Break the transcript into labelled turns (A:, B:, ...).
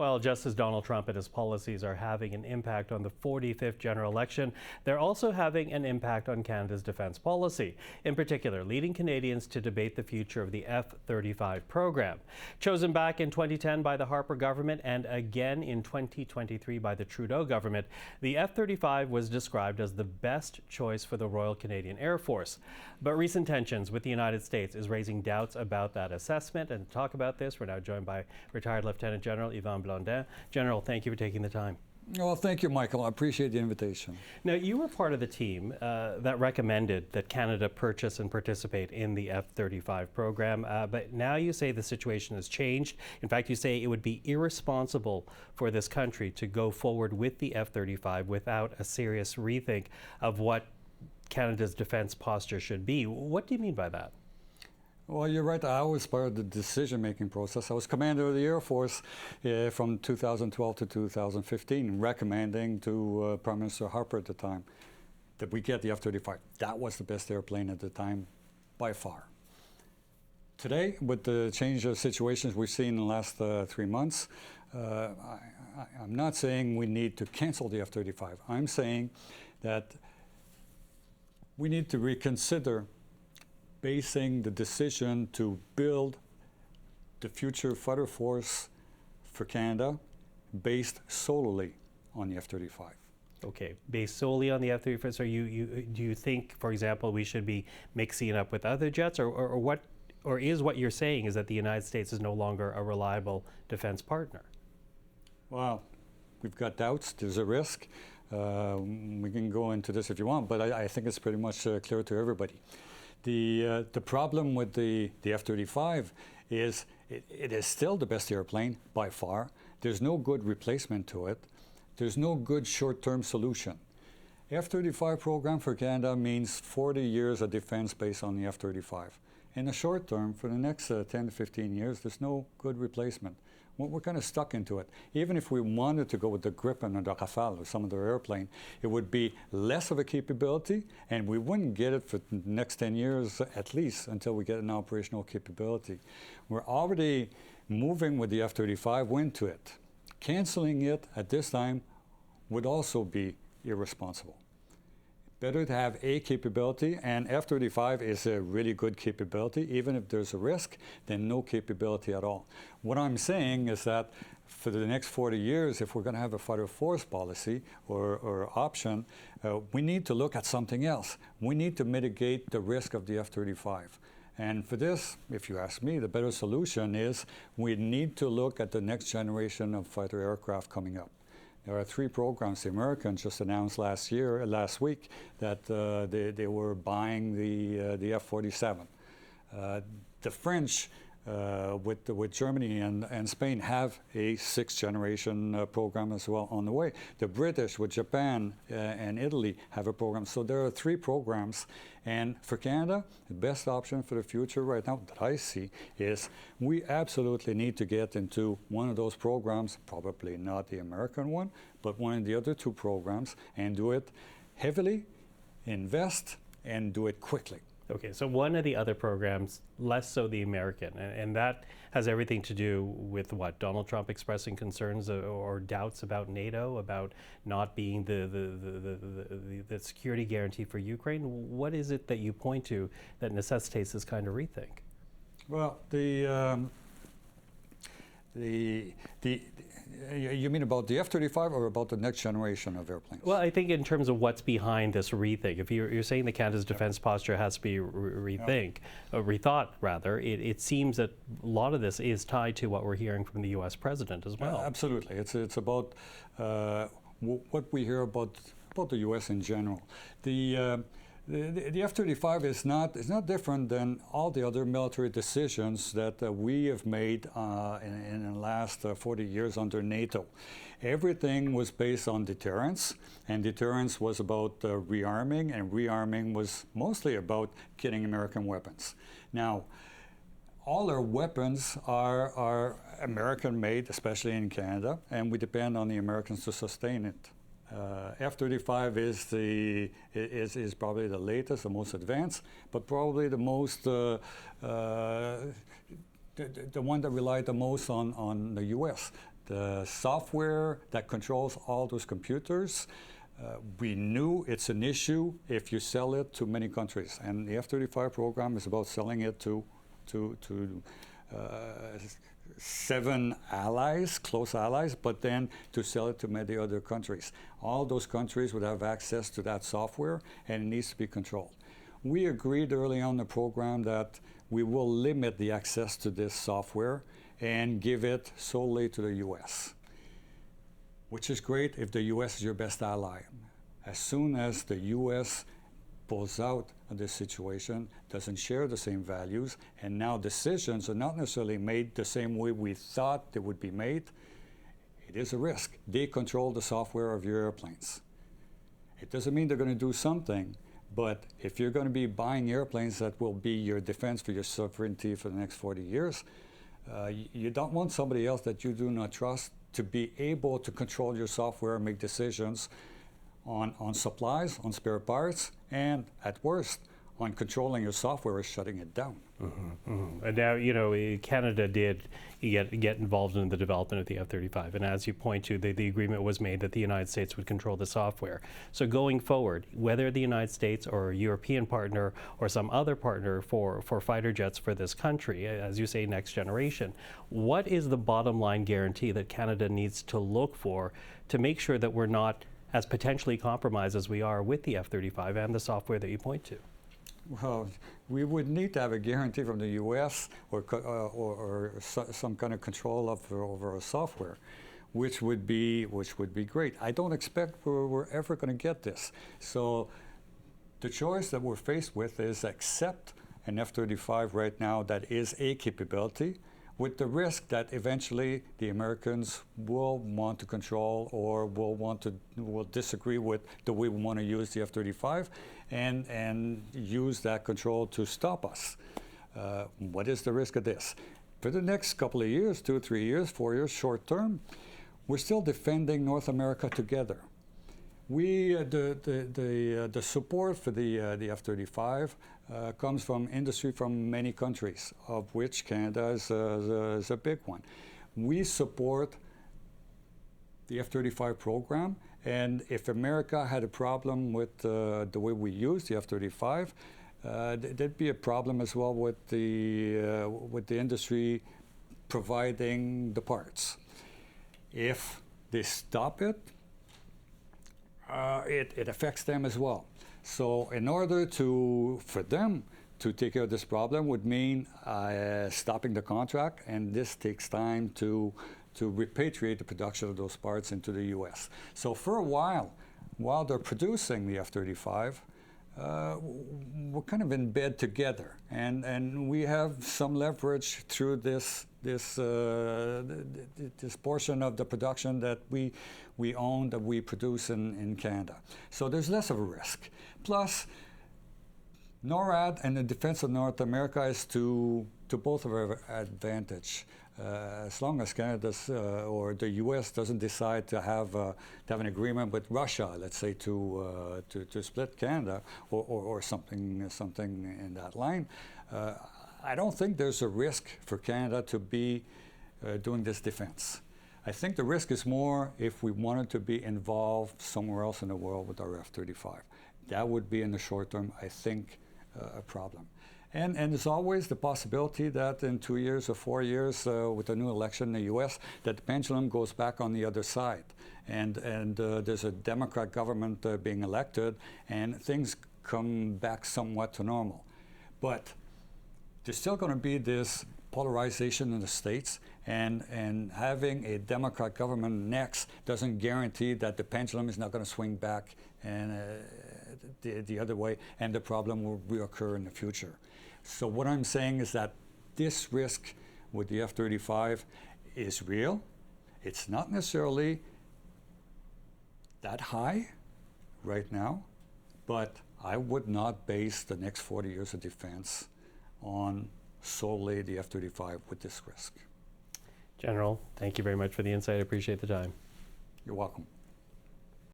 A: Well, just as Donald Trump and his policies are having an impact on the 45th general election, they're also having an impact on Canada's defence policy, in particular leading Canadians to debate the future of the F-35 program. Chosen back in 2010 by the Harper government and again in 2023 by the Trudeau government, the F-35 was described as the best choice for the Royal Canadian Air Force. But recent tensions with the United States is raising doubts about that assessment. And to talk about this, we're now joined by retired Lieutenant General Yvan Blondin. General, thank you for taking the time.
B: Well, thank you, Michael. I appreciate the invitation.
A: Now, you were part of the team that recommended that Canada purchase and participate in the F-35 program, but now you say the situation has changed. In fact, you say it would be irresponsible for this country to go forward with the F-35 without a serious rethink of what Canada's defense posture should be. What do you mean by that?
B: Well, you're right. I was part of the decision-making process. I was commander of the Air Force from 2012 to 2015, recommending to Prime Minister Harper at the time that we get the F-35. That was the best airplane at the time, by far. Today, with the change of situations we've seen in the last 3 months, I'm not saying we need to cancel the F-35. I'm saying that we need to reconsider basing the decision to build the future fighter force for Canada based solely on the F-35.
A: Okay, based solely on the F-35. So do you think, for example, we should be mixing it up with other jets, or is what you're saying is that the United States is no longer a reliable defense partner?
B: Well, we've got doubts. There's a risk. We can go into this if you want, but I think it's pretty much clear to everybody. The problem with the F-35 is it is still the best airplane by far. There's no good replacement to it. There's no good short-term solution. F-35 program for Canada means 40 years of defense based on the F-35. In the short term, for the next 10 to 15 years, there's no good replacement. We're kind of stuck into it. Even if we wanted to go with the Gripen or the Rafale or some other airplane, it would be less of a capability, and we wouldn't get it for the next 10 years at least until we get an operational capability. We're already moving with the F-35 into it. Canceling it at this time would also be irresponsible. Better to have a capability, and F-35 is a really good capability. Even if there's a risk, then no capability at all. What I'm saying is that for the next 40 years, if we're going to have a fighter force policy or option, we need to look at something else. We need to mitigate the risk of the F-35. And for this, if you ask me, the better solution is we need to look at the next generation of fighter aircraft coming up. There are 3 programs. The Americans just announced last week, that they were buying the F-47. The French, with Germany and Spain, have a 6th generation program as well on the way. The British, with Japan and Italy, have a program. So there are 3 programs. And for Canada, the best option for the future right now that I see is we absolutely need to get into one of those programs, probably not the American one, but one of the other 2 programs, and do it heavily, invest, and do it quickly.
A: Okay, so one of the other programs, less so the American, and that has everything to do with what? Donald Trump expressing concerns or doubts about NATO, about not being the security guarantee for Ukraine. What is it that you point to that necessitates this kind of rethink?
B: Well, you mean about the F-35 or about the next generation of airplanes?
A: Well, I think in terms of what's behind this rethink. If you're saying that Canada's defense posture has to be rethought, rather, it seems that a lot of this is tied to what we're hearing from the U.S. president as well.
B: Absolutely. It's about what we hear about the U.S. in general. The F-35 is not different than all the other military decisions that we have made in the last 40 years under NATO. Everything was based on deterrence, and deterrence was about rearming, and rearming was mostly about getting American weapons. Now, all our weapons are American-made, especially in Canada, and we depend on the Americans to sustain it. F-35 is probably the latest, the most advanced, but probably the most the one that relied the most on the U.S. the software that controls all those computers, we knew it's an issue if you sell it to many countries. And the F-35 program is about selling it to 7 allies, close allies, but then to sell it to many other countries. All those countries would have access to that software, and it needs to be controlled. We agreed early on in the program that we will limit the access to this software and give it solely to the US, which is great if the US is your best ally. As soon as the US pulls out of this situation, doesn't share the same values, and now decisions are not necessarily made the same way we thought they would be made, it is a risk. They control the software of your airplanes. It doesn't mean they're going to do something, but if you're going to be buying airplanes that will be your defense for your sovereignty for the next 40 years, you don't want somebody else that you do not trust to be able to control your software and make decisions on supplies, on spare parts, and at worst, on controlling your software or shutting it down.
A: And now, you know, Canada did get involved in the development of the F-35, and as you point to, the agreement was made that the United States would control the software. So going forward, whether the United States or a European partner or some other partner for fighter jets for this country, as you say, next generation, what is the bottom line guarantee that Canada needs to look for to make sure that we're not as potentially compromised as we are with the F-35 and the software that you point to?
B: Well, we would need to have a guarantee from the U.S. or some kind of control over our software, which would be great. I don't expect we're ever going to get this. So the choice that we're faced with is accept an F-35 right now that is a capability, with the risk that eventually the Americans will want to control or will disagree with the way we want to use the F-35 and use that control to stop us. What is the risk of this? For the next couple of years, 2 or 3 years, 4 years, short term, we're still defending North America together. The support for the F-35 comes from industry from many countries, of which Canada is a big one. We support the F-35 program, and if America had a problem with the way we use the F-35, there'd be a problem as well with the industry providing the parts. If they stop it, it affects them as well. So in order for them to take care of this problem would mean stopping the contract, and this takes time to repatriate the production of those parts into the U.S. So for a while they're producing the F-35, we're kind of in bed together, and we have some leverage through this portion of the production that we own, that we produce in Canada. So there's less of a risk. Plus, NORAD and the defense of North America is to both of our advantage. As long as Canada or the U.S. doesn't decide to have an agreement with Russia, let's say, to split Canada or something in that line, I don't think there's a risk for Canada to be doing this defense. I think the risk is more if we wanted to be involved somewhere else in the world with our F-35. That would be in the short term, I think, a problem. And there's always the possibility that in 2 years or 4 years with a new election in the U.S., that the pendulum goes back on the other side. And there's a Democrat government being elected, and things come back somewhat to normal. But there's still going to be this polarization in the states, and having a Democrat government next doesn't guarantee that the pendulum is not going to swing back and the other way, and the problem will reoccur in the future. So what I'm saying is that this risk with the F-35 is real. It's not necessarily that high right now, but I would not base the next 40 years of defense on solely the F-35 with this risk.
A: General, thank you very much for the insight. I appreciate the time.
B: You're welcome.